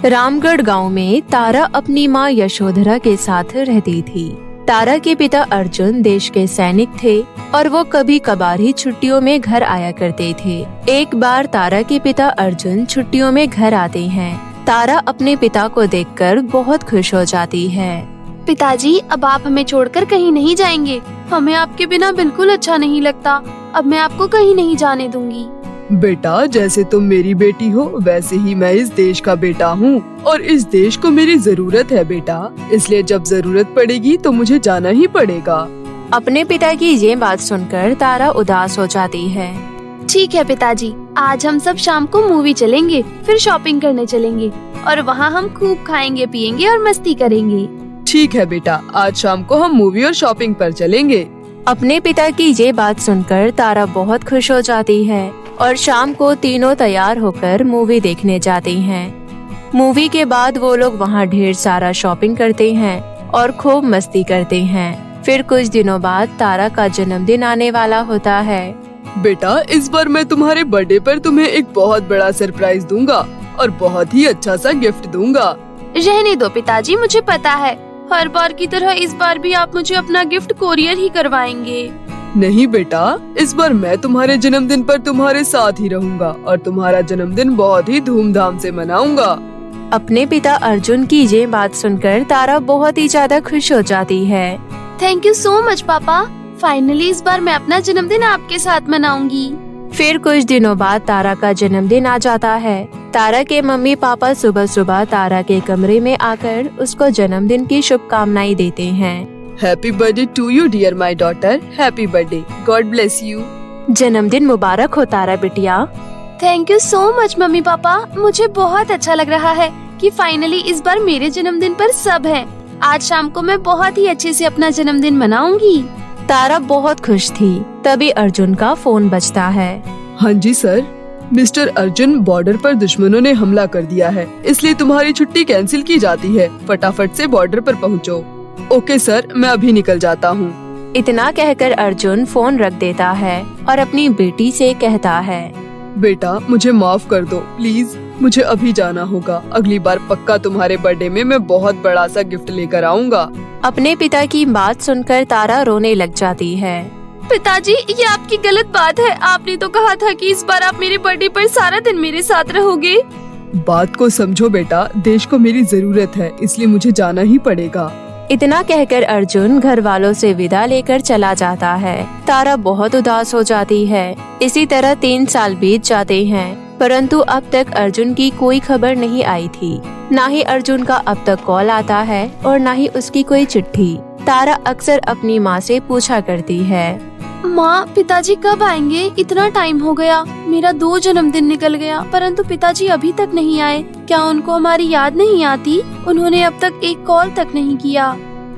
रामगढ़ गांव में तारा अपनी माँ यशोधरा के साथ रहती थी। तारा के पिता अर्जुन देश के सैनिक थे और वो कभी कभार ही छुट्टियों में घर आया करते थे। एक बार तारा के पिता अर्जुन छुट्टियों में घर आते हैं। तारा अपने पिता को देखकर बहुत खुश हो जाती है। पिताजी, अब आप हमें छोड़कर कहीं नहीं जाएंगे। हमें आपके बिना बिल्कुल अच्छा नहीं लगता। अब मैं आपको कहीं नहीं जाने दूंगी। बेटा, जैसे तुम मेरी बेटी हो वैसे ही मैं इस देश का बेटा हूँ और इस देश को मेरी जरूरत है बेटा, इसलिए जब जरूरत पड़ेगी तो मुझे जाना ही पड़ेगा। अपने पिता की ये बात सुनकर तारा उदास हो जाती है। ठीक है पिताजी, आज हम सब शाम को मूवी चलेंगे, फिर शॉपिंग करने चलेंगे और वहाँ हम खूब खाएंगे पिएंगे और मस्ती करेंगे। ठीक है बेटा, आज शाम को हम मूवी और शॉपिंग पर चलेंगे। अपने पिता की ये बात सुनकर तारा बहुत खुश हो जाती है और शाम को तीनों तैयार होकर मूवी देखने जाते हैं। मूवी के बाद वो लोग वहाँ ढेर सारा शॉपिंग करते हैं और खूब मस्ती करते हैं। फिर कुछ दिनों बाद तारा का जन्मदिन आने वाला होता है। बेटा, इस बार मैं तुम्हारे बर्थडे पर तुम्हें एक बहुत बड़ा सरप्राइज दूंगा और बहुत ही अच्छा सा गिफ्ट दूंगा। रहने दो पिताजी, मुझे पता है हर बार की तरह इस बार भी आप मुझे अपना गिफ्ट कोरियर ही करवाएंगे। नहीं बेटा, इस बार मैं तुम्हारे जन्मदिन पर तुम्हारे साथ ही रहूंगा और तुम्हारा जन्मदिन बहुत ही धूमधाम से मनाऊंगा। अपने पिता अर्जुन की ये बात सुनकर तारा बहुत ही ज्यादा खुश हो जाती है। थैंक यू सो मच पापा, फाइनली इस बार मैं अपना जन्मदिन आपके साथ मनाऊंगी। फिर कुछ दिनों बाद तारा का जन्मदिन आ जाता है। तारा के मम्मी पापा सुबह सुबह तारा के कमरे में आकर उसको जन्मदिन की शुभकामनाएं देते हैं। Happy birthday to you dear my daughter, happy birthday, God bless you. जन्मदिन मुबारक हो तारा बिटिया। Thank you so much mummy papa, मुझे बहुत अच्छा लग रहा है कि फाइनली इस बार मेरे जन्मदिन पर सब है। आज शाम को मैं बहुत ही अच्छे से अपना जन्मदिन मनाऊंगी। तारा बहुत खुश थी। तभी अर्जुन का फोन बजता है। हाँ जी सर। मिस्टर अर्जुन, बॉर्डर पर दुश्मनों ने हमला कर दिया है, इसलिए तुम्हारी छुट्टी कैंसिल की जाती है। फटाफट से बॉर्डर पर पहुँचो। ओके सर, मैं अभी निकल जाता हूँ। इतना कहकर अर्जुन फोन रख देता है और अपनी बेटी से कहता है, बेटा मुझे माफ कर दो प्लीज, मुझे अभी जाना होगा। अगली बार पक्का तुम्हारे बर्थडे में मैं बहुत बड़ा सा गिफ्ट लेकर आऊँगा। अपने पिता की बात सुनकर तारा रोने लग जाती है। पिताजी, ये आपकी गलत बात है। आपने तो कहा था कि इस बार आप मेरे बर्थडे पर सारा दिन मेरे साथ रहोगे। बात को समझो बेटा, देश को मेरी जरूरत है, इसलिए मुझे जाना ही पड़ेगा। इतना कहकर अर्जुन घर वालों से विदा लेकर चला जाता है। तारा बहुत उदास हो जाती है। इसी तरह 3 साल बीत जाते हैं, परंतु अब तक अर्जुन की कोई खबर नहीं आई थी। न ही अर्जुन का अब तक कॉल आता है और न ही उसकी कोई चिट्ठी। तारा अक्सर अपनी माँ से पूछा करती है, माँ, पिताजी कब आएंगे? इतना टाइम हो गया, मेरा 2 जन्मदिन निकल गया, परंतु पिताजी अभी तक नहीं आए। क्या उनको हमारी याद नहीं आती? उन्होंने अब तक एक कॉल तक नहीं किया।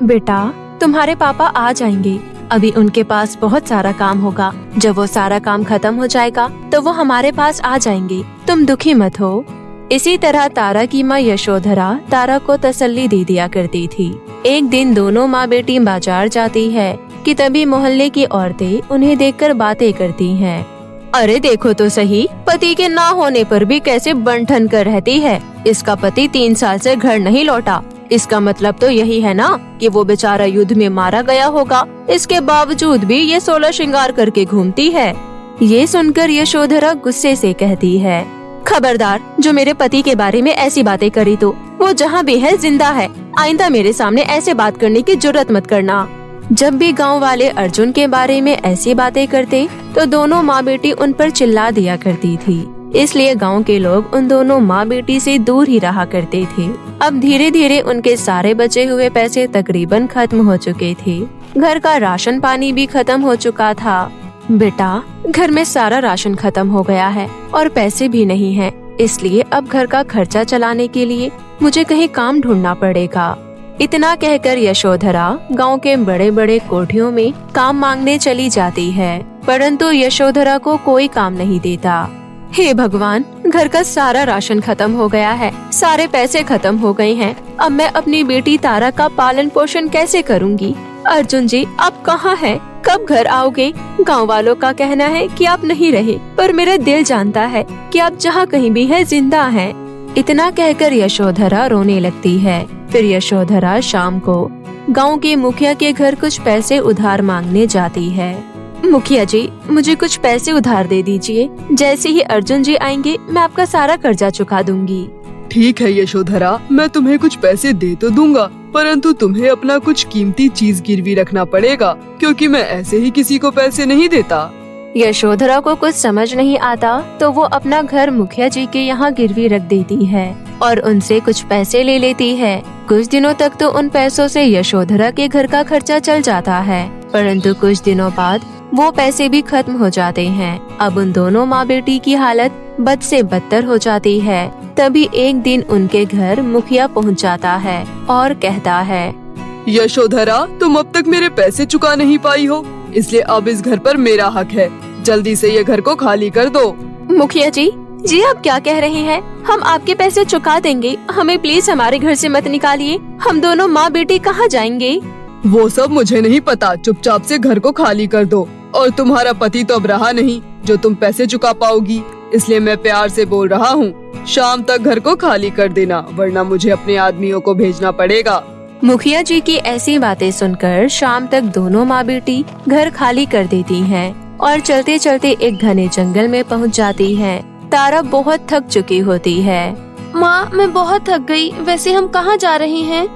बेटा, तुम्हारे पापा आ जाएंगे। अभी उनके पास बहुत सारा काम होगा। जब वो सारा काम खत्म हो जाएगा तो वो हमारे पास आ जाएंगे। तुम दुखी मत हो। इसी तरह तारा की माँ यशोधरा तारा को तसल्ली दे दिया करती थी। एक दिन दोनों माँ बेटी बाजार जाती है कि तभी मोहल्ले की औरतें उन्हें देखकर बातें करती हैं। अरे देखो तो सही, पति के ना होने पर भी कैसे बन-ठन कर रहती है। इसका पति 3 साल से घर नहीं लौटा। इसका मतलब तो यही है ना कि वो बेचारा युद्ध में मारा गया होगा। इसके बावजूद भी ये 16 श्रृंगार करके घूमती है। ये सुनकर यशोधरा गुस्से से कहती है, खबरदार, जो मेरे पति के बारे में ऐसी बातें करी तो वो जहाँ भी है जिंदा है। आइंदा मेरे सामने ऐसे बात करने की जुर्रत मत करना। जब भी गांव वाले अर्जुन के बारे में ऐसी बातें करते तो दोनों माँ बेटी उन पर चिल्ला दिया करती थी। इसलिए गांव के लोग उन दोनों माँ बेटी से दूर ही रहा करते थे। अब धीरे धीरे उनके सारे बचे हुए पैसे तकरीबन खत्म हो चुके थे। घर का राशन पानी भी खत्म हो चुका था। बेटा, घर में सारा राशन खत्म हो गया है और पैसे भी नहीं हैं, इसलिए अब घर का खर्चा चलाने के लिए मुझे कहीं काम ढूंढना पड़ेगा। इतना कहकर यशोधरा गांव के बड़े बड़े कोठियों में काम मांगने चली जाती है, परंतु यशोधरा को कोई काम नहीं देता। हे भगवान, घर का सारा राशन खत्म हो गया है, सारे पैसे खत्म हो गए हैं। अब मैं अपनी बेटी तारा का पालन पोषण कैसे करूंगी? अर्जुन जी, आप कहाँ हैं? कब घर आओगे? गांव वालों का कहना है कि आप नहीं रहे, पर मेरा दिल जानता है कि आप जहाँ कहीं भी है जिंदा हैं। इतना कहकर यशोधरा रोने लगती है। फिर यशोधरा शाम को गांव के मुखिया के घर कुछ पैसे उधार मांगने जाती है। मुखिया जी, मुझे कुछ पैसे उधार दे दीजिए। जैसे ही अर्जुन जी आएंगे मैं आपका सारा कर्जा चुका दूंगी। ठीक है यशोधरा, मैं तुम्हें कुछ पैसे दे तो दूंगा, परंतु तुम्हें अपना कुछ कीमती चीज गिरवी रखना पड़ेगा, क्योंकि मैं ऐसे ही किसी को पैसे नहीं देता। यशोधरा को कुछ समझ नहीं आता तो वो अपना घर मुखिया जी के यहाँ गिरवी रख देती है और उनसे कुछ पैसे ले लेती है। कुछ दिनों तक तो उन पैसों से यशोधरा के घर का खर्चा चल जाता है, परंतु कुछ दिनों बाद वो पैसे भी खत्म हो जाते हैं। अब उन दोनों माँ बेटी की हालत बद से बदतर हो जाती है। तभी एक दिन उनके घर मुखिया पहुँच जाता है और कहता है, यशोधरा, तुम अब तक मेरे पैसे चुका नहीं पाई हो, इसलिए अब इस घर पर मेरा हक है। जल्दी से ये घर को खाली कर दो। मुखिया जी, आप क्या कह रहे हैं? हम आपके पैसे चुका देंगे, हमें प्लीज हमारे घर से मत निकालिए। हम दोनों माँ बेटी कहाँ जाएंगे? वो सब मुझे नहीं पता, चुपचाप से घर को खाली कर दो। और तुम्हारा पति तो अब रहा नहीं जो तुम पैसे चुका पाओगी, इसलिए मैं प्यार से बोल रहा हूँ, शाम तक घर को खाली कर देना, वरना मुझे अपने आदमियों को भेजना पड़ेगा। मुखिया जी की ऐसी बातें सुनकर शाम तक दोनों माँ बेटी घर खाली कर देती हैं और चलते चलते एक घने जंगल में पहुँच जाती है। तारा बहुत थक चुकी होती है। माँ, मैं बहुत थक गई। वैसे हम कहाँ जा रहे हैं?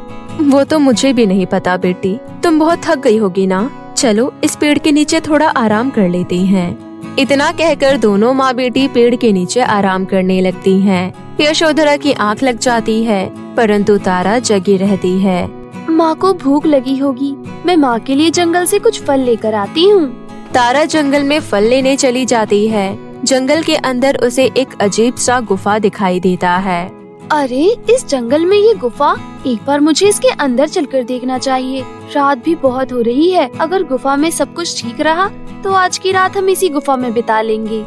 वो तो मुझे भी नहीं पता बेटी, तुम बहुत थक गई होगी ना। चलो इस पेड़ के नीचे थोड़ा आराम कर लेती हैं। इतना कहकर दोनों माँ बेटी पेड़ के नीचे आराम करने लगती हैं। यशोधरा की आंख लग जाती है, परंतु तारा जगी रहती है। माँ को भूख लगी होगी, मैं माँ के लिए जंगल से कुछ फल लेकर आती हूँ। तारा जंगल में फल लेने चली जाती है। जंगल के अंदर उसे एक अजीब सा गुफा दिखाई देता है। अरे, इस जंगल में ये गुफा, एक बार मुझे इसके अंदर चलकर देखना चाहिए। रात भी बहुत हो रही है, अगर गुफा में सब कुछ ठीक रहा तो आज की रात हम इसी गुफा में बिता लेंगे।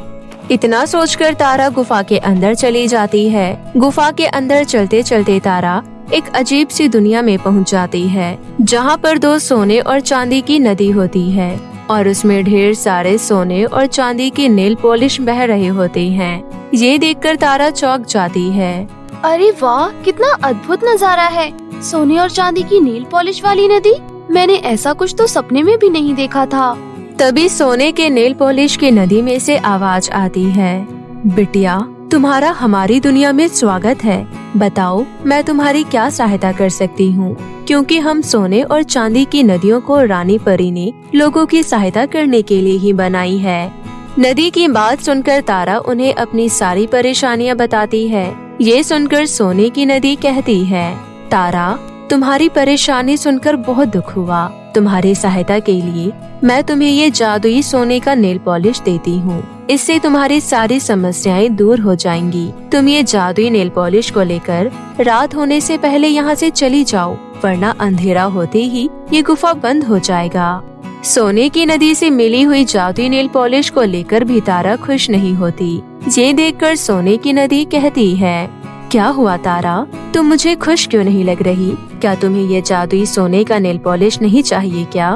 इतना सोचकर तारा गुफा के अंदर चली जाती है। गुफा के अंदर चलते चलते तारा एक अजीब सी दुनिया में पहुंच जाती है, जहां पर दो सोने और चांदी की नदी होती है और उसमें ढेर सारे सोने और चांदी के नेल पॉलिश बह रहे होते हैं। ये देखकर तारा चौंक जाती है। अरे वाह, कितना अद्भुत नजारा है। सोने और चांदी की नेल पॉलिश वाली नदी, मैंने ऐसा कुछ तो सपने में भी नहीं देखा था। तभी सोने के नेल पॉलिश की नदी में से आवाज आती है, बिटिया, तुम्हारा हमारी दुनिया में स्वागत है। बताओ मैं तुम्हारी क्या सहायता कर सकती हूँ, क्योंकि हम सोने और चांदी की नदियों को रानी परी ने लोगों की सहायता करने के लिए ही बनाई है। नदी की बात सुनकर तारा उन्हें अपनी सारी परेशानियाँ बताती है। ये सुनकर सोने की नदी कहती है, तारा, तुम्हारी परेशानी सुनकर बहुत दुख हुआ। तुम्हारी सहायता के लिए मैं तुम्हें ये जादुई सोने का नेल पॉलिश देती हूँ। इससे तुम्हारी सारी समस्याएं दूर हो जाएंगी। तुम ये जादुई नेल पॉलिश को लेकर रात होने से पहले यहाँ से चली जाओ, वरना अंधेरा होते ही ये गुफा बंद हो जाएगा। सोने की नदी से मिली हुई जादुई नेल पॉलिश को लेकर भी तारा खुश नहीं होती। ये देखकर सोने की नदी कहती है, क्या हुआ तारा, तुम मुझे खुश क्यों नहीं लग रही? क्या तुम्हें ये जादुई सोने का नेल पॉलिश नहीं चाहिए क्या?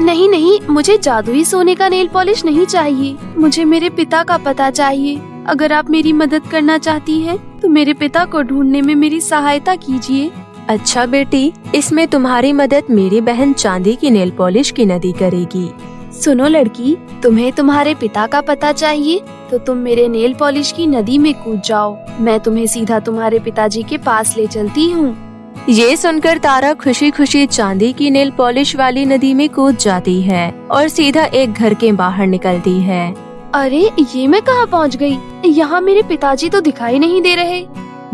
नहीं नहीं, मुझे जादुई सोने का नेल पॉलिश नहीं चाहिए। मुझे मेरे पिता का पता चाहिए। अगर आप मेरी मदद करना चाहती हैं, तो मेरे पिता को ढूंढने में मेरी सहायता कीजिए। अच्छा बेटी, इसमें तुम्हारी मदद मेरी बहन चांदी की नेल पॉलिश की नदी करेगी। सुनो लड़की, तुम्हें तुम्हारे पिता का पता चाहिए तो तुम मेरे नेल पॉलिश की नदी में कूद जाओ। मैं तुम्हें सीधा तुम्हारे पिताजी के पास ले चलती हूँ। ये सुनकर तारा खुशी खुशी चांदी की नेल पॉलिश वाली नदी में कूद जाती है और सीधा एक घर के बाहर निकलती है। अरे, ये मैं कहाँ पहुँच गई? यहाँ मेरे पिताजी तो दिखाई नहीं दे रहे।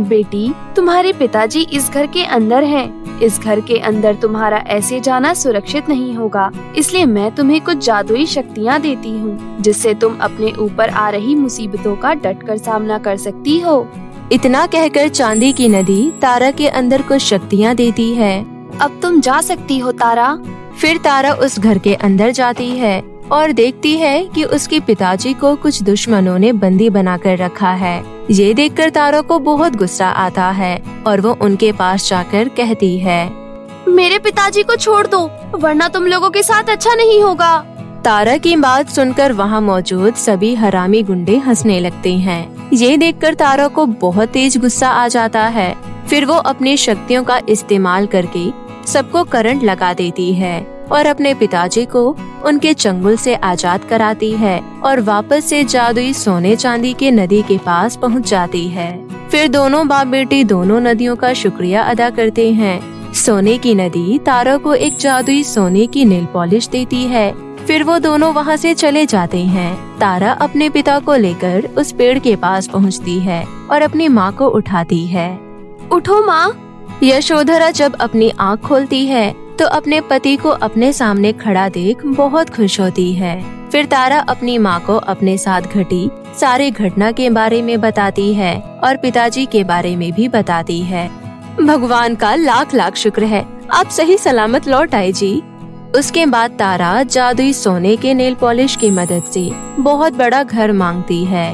बेटी, तुम्हारे पिताजी इस घर के अंदर हैं। इस घर के अंदर तुम्हारा ऐसे जाना सुरक्षित नहीं होगा, इसलिए मैं तुम्हें कुछ जादुई शक्तियाँ देती हूँ, जिससे तुम अपने ऊपर आ रही मुसीबतों का डटकर सामना कर सकती हो। इतना कहकर चांदी की नदी तारा के अंदर कुछ शक्तियाँ देती है। अब तुम जा सकती हो तारा। फिर तारा उस घर के अंदर जाती है और देखती है कि उसके पिताजी को कुछ दुश्मनों ने बंदी बनाकर रखा है। ये देखकर तारा को बहुत गुस्सा आता है और वो उनके पास जाकर कहती है, मेरे पिताजी को छोड़ दो, वरना तुम लोगों के साथ अच्छा नहीं होगा। तारा की बात सुनकर वहाँ मौजूद सभी हरामी गुंडे हंसने लगते हैं। ये देखकर तारा को बहुत तेज गुस्सा आ जाता है। फिर वो अपनी शक्तियों का इस्तेमाल करके सबको करंट लगा देती है और अपने पिताजी को उनके चंगुल से आजाद कराती है और वापस से जादुई सोने चांदी के नदी के पास पहुंच जाती है। फिर दोनों बाप बेटी दोनों नदियों का शुक्रिया अदा करते हैं। सोने की नदी तारा को एक जादुई सोने की नेल पॉलिश देती है। फिर वो दोनों वहाँ से चले जाते हैं। तारा अपने पिता को लेकर उस पेड़ के पास पहुँचती है और अपनी माँ को उठाती है। उठो माँ। यशोधरा जब अपनी आँख खोलती है तो अपने पति को अपने सामने खड़ा देख बहुत खुश होती है। फिर तारा अपनी माँ को अपने साथ घटी सारी घटना के बारे में बताती है और पिताजी के बारे में भी बताती है। भगवान का लाख लाख शुक्र है, आप सही सलामत लौट आए जी। उसके बाद तारा जादुई सोने के नेल पॉलिश की मदद से बहुत बड़ा घर मांगती है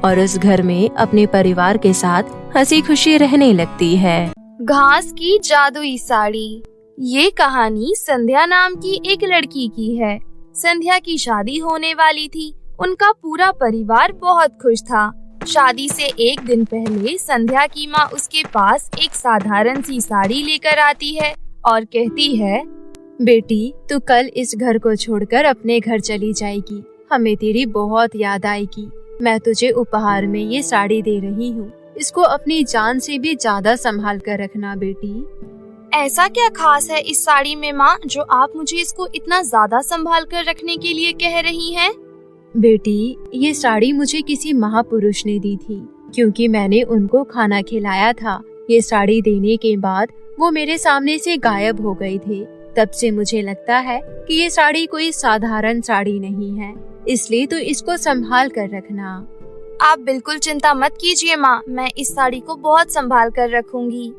और उस घर में अपने परिवार के साथ हंसी खुशी रहने लगती है। घास की जादुई साड़ी। ये कहानी संध्या नाम की एक लड़की की है। संध्या की शादी होने वाली थी। उनका पूरा परिवार बहुत खुश था। शादी से एक दिन पहले संध्या की माँ उसके पास एक साधारण सी साड़ी लेकर आती है और कहती है, बेटी तू कल इस घर को छोड़कर अपने घर चली जाएगी। हमें तेरी बहुत याद आएगी। मैं तुझे उपहार में ये साड़ी दे रही हूँ। इसको अपनी जान से भी ज्यादा संभाल कर रखना बेटी। ऐसा क्या खास है इस साड़ी में माँ, जो आप मुझे इसको इतना ज्यादा संभाल कर रखने के लिए कह रही हैं? बेटी ये साड़ी मुझे किसी महापुरुष ने दी थी, क्योंकि मैंने उनको खाना खिलाया था। ये साड़ी देने के बाद वो मेरे सामने से गायब हो गए थे। तब से मुझे लगता है कि ये साड़ी कोई साधारण साड़ी नहीं है, इसलिए तो इसको संभाल कर रखना। आप बिल्कुल चिंता मत कीजिए माँ, मैं इस साड़ी को बहुत संभाल कर रखूंगी।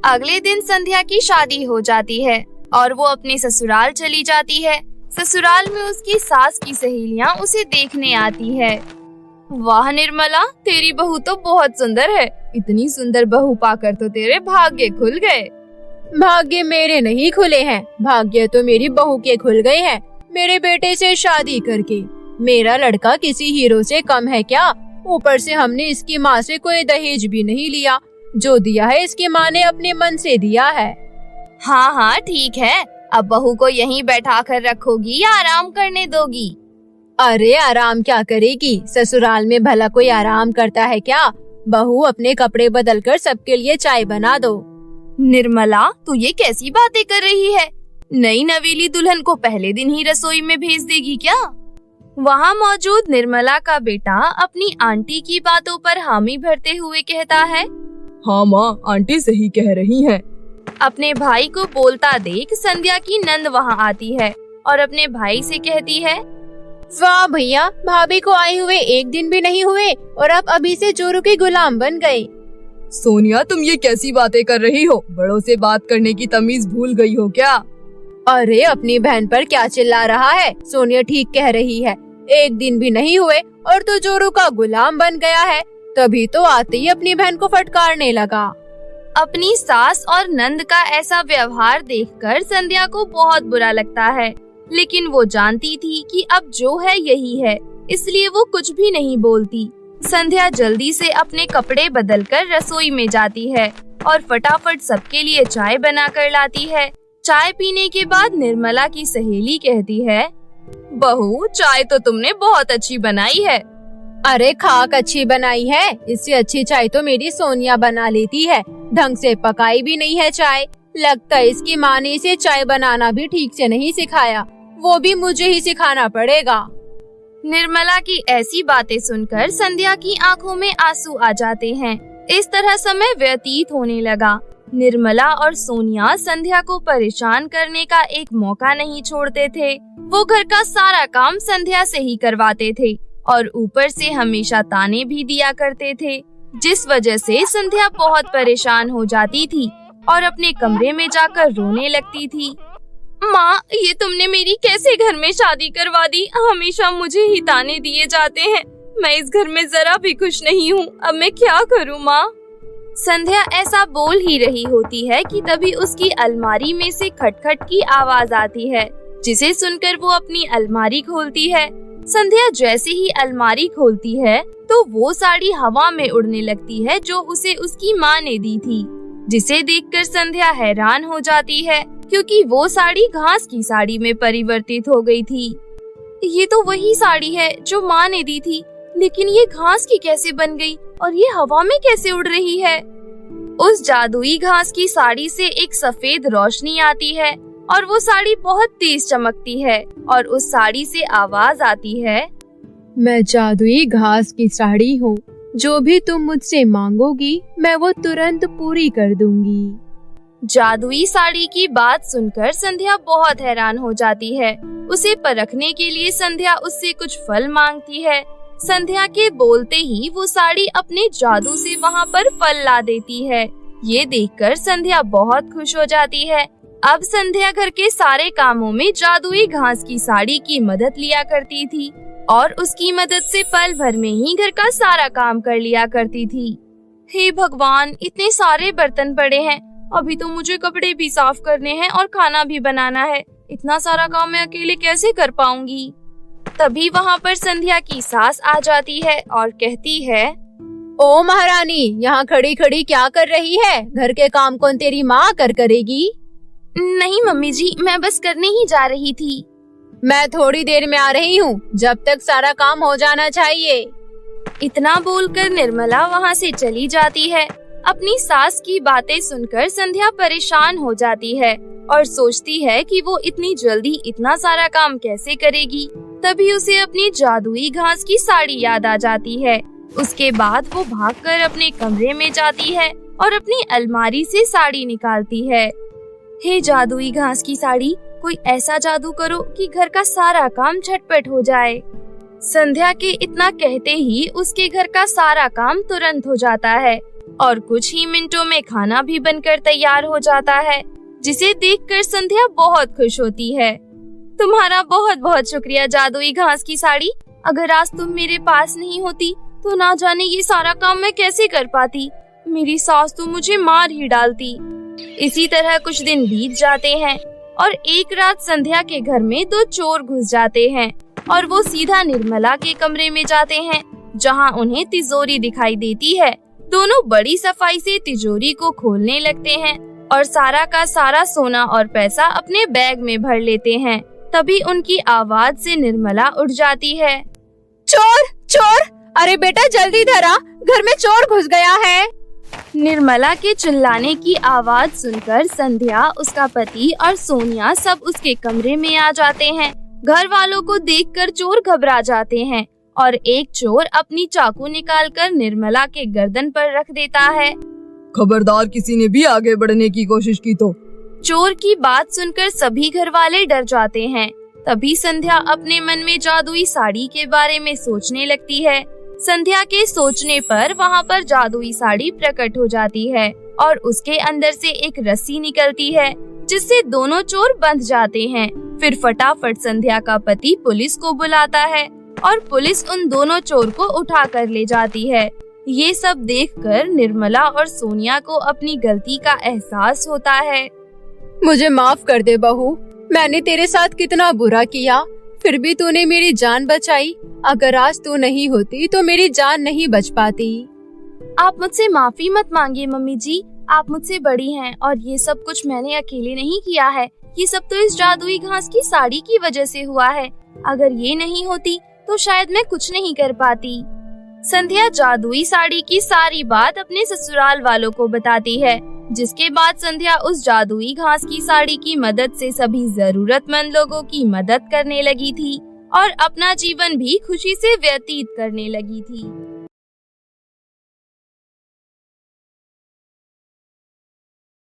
अगले दिन संध्या की शादी हो जाती है और वो अपने ससुराल चली जाती है। ससुराल में उसकी सास की सहेलियां उसे देखने आती है। वाह निर्मला, तेरी बहू तो बहुत सुंदर है। इतनी सुंदर बहू पाकर तो तेरे भाग्य खुल गए। भाग्य मेरे नहीं खुले हैं, भाग्य तो मेरी बहू के खुल गए हैं मेरे बेटे से शादी करके। मेरा लड़का किसी हीरो से कम है क्या? ऊपर से हमने इसकी माँ से कोई दहेज भी नहीं लिया। जो दिया है इसकी माँ ने अपने मन से दिया है। हाँ हाँ ठीक है, अब बहू को यहीं बैठा कर रखोगी या आराम करने दोगी? अरे आराम क्या करेगी, ससुराल में भला कोई आराम करता है क्या? बहू अपने कपड़े बदल कर सबके लिए चाय बना दो। निर्मला तू ये कैसी बातें कर रही है? नई नवेली दुल्हन को पहले दिन ही रसोई में भेज देगी क्या? वहाँ मौजूद निर्मला का बेटा अपनी आंटी की बातों पर हामी भरते हुए कहता है, हाँ माँ, आंटी सही कह रही हैं। अपने भाई को बोलता देख संध्या की नंद वहाँ आती है और अपने भाई से कहती है, वाह भैया, भाभी को आए हुए एक दिन भी नहीं हुए और आप अभी से जोरू के गुलाम बन गए। सोनिया तुम ये कैसी बातें कर रही हो? बड़ों से बात करने की तमीज भूल गई हो क्या? अरे अपनी बहन पर क्या चिल्ला रहा है? सोनिया ठीक कह रही है, एक दिन भी नहीं हुए और तो जोरू का गुलाम बन गया है। तभी तो आते ही अपनी बहन को फटकारने लगा। अपनी सास और नंद का ऐसा व्यवहार देखकर संध्या को बहुत बुरा लगता है, लेकिन वो जानती थी कि अब जो है यही है, इसलिए वो कुछ भी नहीं बोलती। संध्या जल्दी से अपने कपड़े बदलकर रसोई में जाती है और फटाफट सबके लिए चाय बना कर लाती है। चाय पीने के बाद निर्मला की सहेली कहती है, बहू चाय तो तुमने बहुत अच्छी बनाई है। अरे खाक अच्छी बनाई है, इससे अच्छी चाय तो मेरी सोनिया बना लेती है। ढंग से पकाई भी नहीं है चाय। लगता है इसकी माँ ने इसे चाय बनाना भी ठीक से नहीं सिखाया, वो भी मुझे ही सिखाना पड़ेगा। निर्मला की ऐसी बातें सुनकर संध्या की आंखों में आंसू आ जाते हैं। इस तरह समय व्यतीत होने लगा। निर्मला और सोनिया संध्या को परेशान करने का एक मौका नहीं छोड़ते थे। वो घर का सारा काम संध्या से ही करवाते थे और ऊपर से हमेशा ताने भी दिया करते थे, जिस वजह से संध्या बहुत परेशान हो जाती थी और अपने कमरे में जाकर रोने लगती थी। माँ, ये तुमने मेरी कैसे घर में शादी करवा दी? हमेशा मुझे ही ताने दिए जाते हैं। मैं इस घर में जरा भी खुश नहीं हूँ। अब मैं क्या करूँ माँ? संध्या ऐसा बोल ही रही होती है कि तभी उसकी अलमारी में से खटखट की आवाज आती है, जिसे सुनकर वो अपनी अलमारी खोलती है। संध्या जैसे ही अलमारी खोलती है तो वो साड़ी हवा में उड़ने लगती है जो उसे उसकी माँ ने दी थी, जिसे देखकर संध्या हैरान हो जाती है क्योंकि वो साड़ी घास की साड़ी में परिवर्तित हो गई थी। ये तो वही साड़ी है जो माँ ने दी थी, लेकिन ये घास की कैसे बन गई और ये हवा में कैसे उड़ रही है? उस जादुई घास की साड़ी से एक सफेद रोशनी आती है और वो साड़ी बहुत तेज चमकती है और उस साड़ी से आवाज आती है, मैं जादुई घास की साड़ी हूँ, जो भी तुम मुझसे मांगोगी मैं वो तुरंत पूरी कर दूंगी। जादुई साड़ी की बात सुनकर संध्या बहुत हैरान हो जाती है। उसे परखने के लिए संध्या उससे कुछ फल मांगती है। संध्या के बोलते ही वो साड़ी अपने जादू से वहाँ पर फल ला देती है। ये देखकर संध्या बहुत खुश हो जाती है। अब संध्या घर के सारे कामों में जादुई घास की साड़ी की मदद लिया करती थी और उसकी मदद से पल भर में ही घर का सारा काम कर लिया करती थी। हे भगवान, इतने सारे बर्तन पड़े हैं, अभी तो मुझे कपड़े भी साफ करने हैं और खाना भी बनाना है। इतना सारा काम मैं अकेले कैसे कर पाऊंगी? तभी वहाँ पर संध्या की सास आ जाती है और कहती है, ओ महारानी, यहाँ खड़ी खड़ी क्या कर रही है? घर के काम कौन तेरी माँ करेगी? नहीं मम्मी जी, मैं बस करने ही जा रही थी। मैं थोड़ी देर में आ रही हूँ, जब तक सारा काम हो जाना चाहिए। इतना बोलकर निर्मला वहाँ से चली जाती है। अपनी सास की बातें सुनकर संध्या परेशान हो जाती है और सोचती है कि वो इतनी जल्दी इतना सारा काम कैसे करेगी। तभी उसे अपनी जादुई घास की साड़ी याद आ जाती है। उसके बाद वो भागकर अपने कमरे में जाती है और अपनी अलमारी से साड़ी निकालती है। हे जादुई घास की साड़ी, कोई ऐसा जादू करो कि घर का सारा काम झटपट हो जाए। संध्या के इतना कहते ही उसके घर का सारा काम तुरंत हो जाता है और कुछ ही मिनटों में खाना भी बनकर तैयार हो जाता है, जिसे देखकर संध्या बहुत खुश होती है। तुम्हारा बहुत बहुत शुक्रिया जादुई घास की साड़ी। अगर आज तुम मेरे पास नहीं होती तो ना जाने ये सारा काम मैं कैसे कर पाती। मेरी सास तो मुझे मार ही डालती। इसी तरह कुछ दिन बीत जाते हैं और एक रात संध्या के घर में 2 चोर घुस जाते हैं और वो सीधा निर्मला के कमरे में जाते हैं, जहां उन्हें तिजोरी दिखाई देती है। दोनों बड़ी सफाई से तिजोरी को खोलने लगते हैं और सारा का सारा सोना और पैसा अपने बैग में भर लेते हैं। तभी उनकी आवाज से निर्मला उठ जाती है। चोर चोर, अरे बेटा जल्दी धरा, घर में चोर घुस गया है। निर्मला के चिल्लाने की आवाज सुनकर संध्या, उसका पति और सोनिया सब उसके कमरे में आ जाते हैं। घर वालों को देखकर चोर घबरा जाते हैं और एक चोर अपनी चाकू निकालकर निर्मला के गर्दन पर रख देता है। खबरदार, किसी ने भी आगे बढ़ने की कोशिश की तो। चोर की बात सुनकर सभी घर वाले डर जाते हैं। तभी संध्या अपने मन में जादुई साड़ी के बारे में सोचने लगती है। संध्या के सोचने पर वहाँ पर जादुई साड़ी प्रकट हो जाती है और उसके अंदर से एक रस्सी निकलती है, जिससे दोनों चोर बंध जाते हैं। फिर फटाफट संध्या का पति पुलिस को बुलाता है और पुलिस उन दोनों चोर को उठा कर ले जाती है। ये सब देखकर निर्मला और सोनिया को अपनी गलती का एहसास होता है। मुझे माफ कर दे बहू, मैंने तेरे साथ कितना बुरा किया, फिर भी तूने मेरी जान बचाई। अगर आज तू नहीं होती तो मेरी जान नहीं बच पाती। आप मुझसे माफी मत मांगिए मम्मी जी, आप मुझसे बड़ी हैं और ये सब कुछ मैंने अकेले नहीं किया है। ये सब तो इस जादुई घास की साड़ी की वजह से हुआ है। अगर ये नहीं होती तो शायद मैं कुछ नहीं कर पाती। संध्या जादुई साड़ी की सारी बात अपने ससुराल वालों को बताती है, जिसके बाद संध्या उस जादुई घास की साड़ी की मदद से सभी जरूरतमंद लोगों की मदद करने लगी थी और अपना जीवन भी खुशी से व्यतीत करने लगी थी।